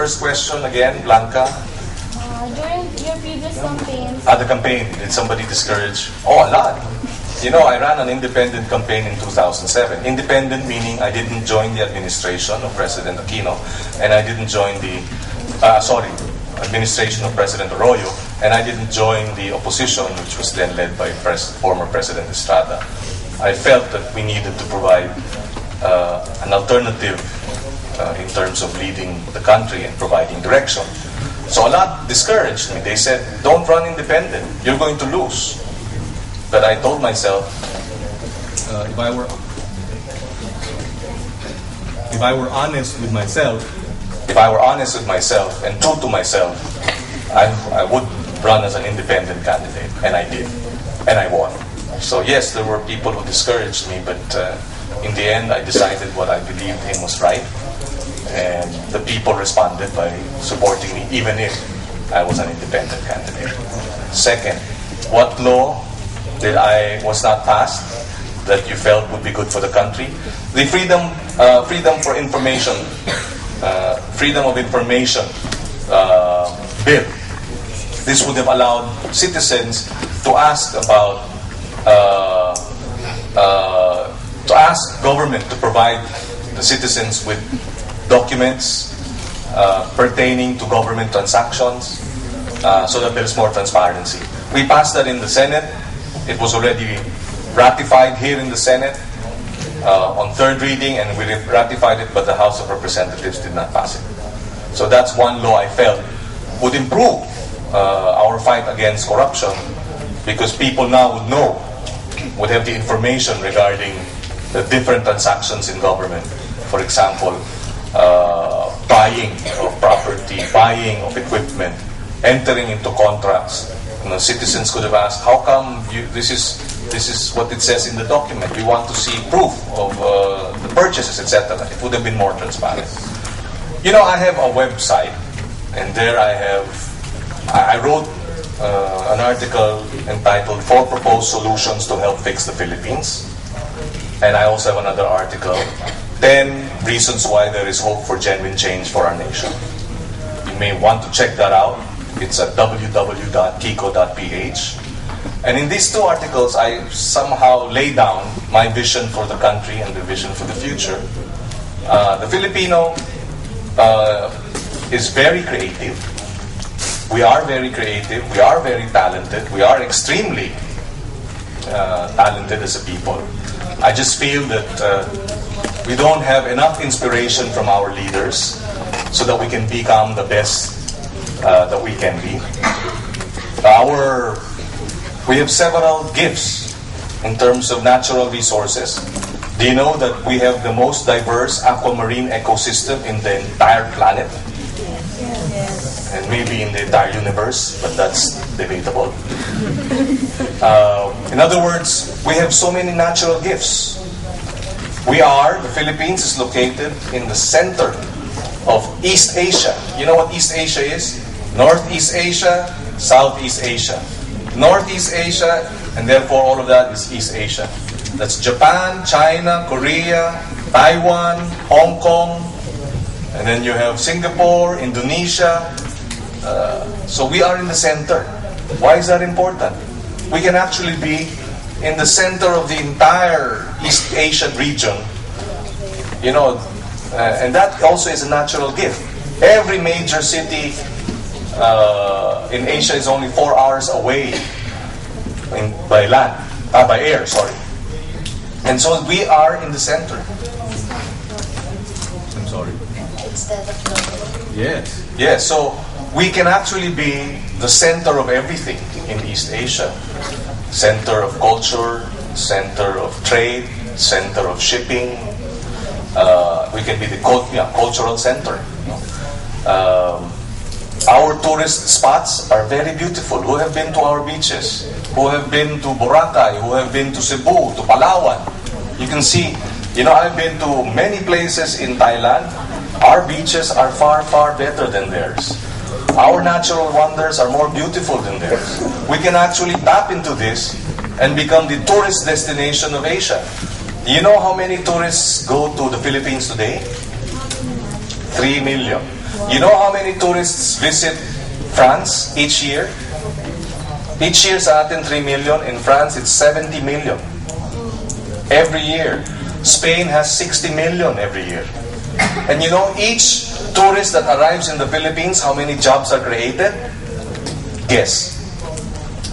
first question again, Blanca? During your previous campaigns, The campaign, did somebody discourage? Oh, a lot. You know, I ran an independent campaign in 2007. Independent meaning I didn't join the administration of President Aquino, and I didn't join the, administration of President Arroyo, and I didn't join the opposition, which was then led by former President Estrada. I felt that we needed to provide an alternative in terms of leading the country and providing direction. So a lot discouraged me. They said, don't run independent, you're going to lose. But I told myself, if I were honest with myself, and true to myself, I would run as an independent candidate, and I did, and I won. So yes, there were people who discouraged me, but in the end, I decided what I believed in was right, and the people responded by supporting me, even if I was an independent candidate. Second, what law that I was not passed that you felt would be good for the country? The freedom for information, freedom of information bill. This would have allowed citizens to ask about, to ask government to provide the citizens with documents pertaining to government transactions so that there's more transparency. We passed that in the Senate. It was already ratified here in the Senate on third reading, and we ratified it, but the House of Representatives did not pass it. So that's one law I felt would improve our fight against corruption, because people now would have the information regarding the different transactions in government. For example, buying of property, buying of equipment, entering into contracts. Citizens could have asked, how come this is what it says in the document? We want to see proof of the purchases, etc. It would have been more transparent. You know, I have a website, and there I wrote an article entitled 4 Proposed Solutions to Help Fix the Philippines. And I also have another article, 10 Reasons Why There is Hope for Genuine Change for Our Nation. You may want to check that out. It's at www.kiko.ph. And in these 2 articles, I somehow lay down my vision for the country and the vision for the future. The Filipino is very creative. We are very creative. We are very talented. We are extremely talented as a people. I just feel that we don't have enough inspiration from our leaders so that we can become the best that we can be. We have several gifts in terms of natural resources. Do you know that we have the most diverse aquamarine ecosystem in the entire planet? Yes. And maybe in the entire universe, but that's debatable. In other words, we have so many natural gifts. The Philippines is located in the center of East Asia. You know what East Asia is? Northeast Asia, Southeast Asia. Northeast Asia, and therefore all of that is East Asia. That's Japan, China, Korea, Taiwan, Hong Kong, and then you have Singapore, Indonesia. So we are in the center. Why is that important? We can actually be in the center of the entire East Asian region, and that also is a natural gift. Every major city in Asia is only 4 hours away by air, sorry. And so we are in the center. I'm sorry. instead of global. Yes, so we can actually be the center of everything in East Asia. Center of culture, center of trade, center of shipping. We can be the cultural center. Our tourist spots are very beautiful. Who have been to our beaches? Who have been to Boracay? Who have been to Cebu, to Palawan? You can see, I've been to many places in Thailand. Our beaches are far, far better than theirs. Our natural wonders are more beautiful than theirs. We can actually tap into this and become the tourist destination of Asia. Do you know how many tourists go to the Philippines today? 3 million. You know how many tourists visit France each year? Each year sa atin 3 million. In France, it's 70 million. Every year. Spain has 60 million every year. And you know, each tourist that arrives in the Philippines, how many jobs are created? Guess.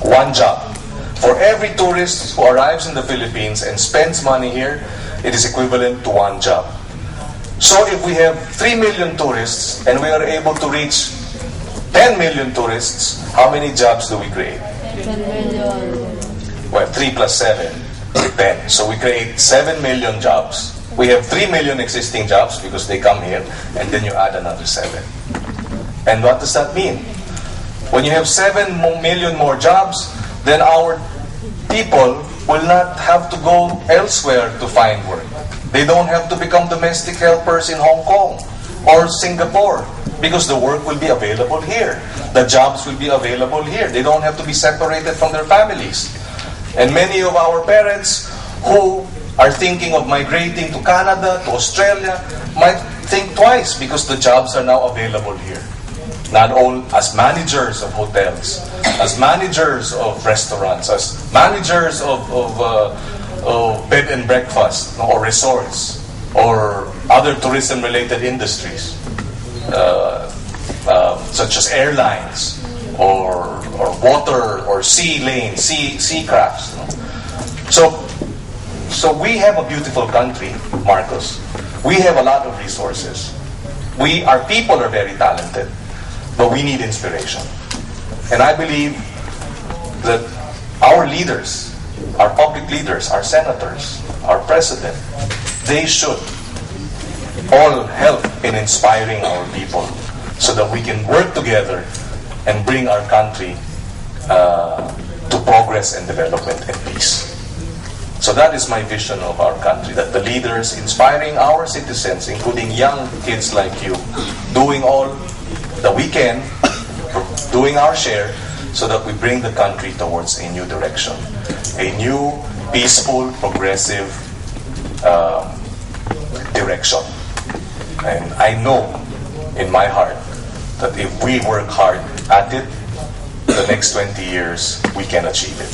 1 job. For every tourist who arrives in the Philippines and spends money here, it is equivalent to 1 job. So if we have 3 million tourists and we are able to reach 10 million tourists, how many jobs do we create? 10 million. Well, 3 plus 7, 10. So we create 7 million jobs. We have 3 million existing jobs because they come here, and then you add another 7. And what does that mean? When you have 7 million more jobs, then our people will not have to go elsewhere to find work. They don't have to become domestic helpers in Hong Kong or Singapore because the work will be available here. The jobs will be available here. They don't have to be separated from their families. And many of our parents who are thinking of migrating to Canada, to Australia, might think twice because the jobs are now available here. Not all as managers of hotels, as managers of restaurants, as managers of bed and breakfast or resorts or other tourism-related industries, such as airlines or water or sea lanes, sea crafts. So we have a beautiful country, Marcos. We have a lot of resources. Our people are very talented, but we need inspiration. And I believe that our leaders, our public leaders, our senators, our president, they should all help in inspiring our people so that we can work together and bring our country to progress and development and peace. So that is my vision of our country, that the leaders inspiring our citizens, including young kids like you, doing all that we can, doing our share, so that we bring the country towards a new direction, a new, peaceful, progressive direction. And I know in my heart that if we work hard at it, the next 20 years, we can achieve it.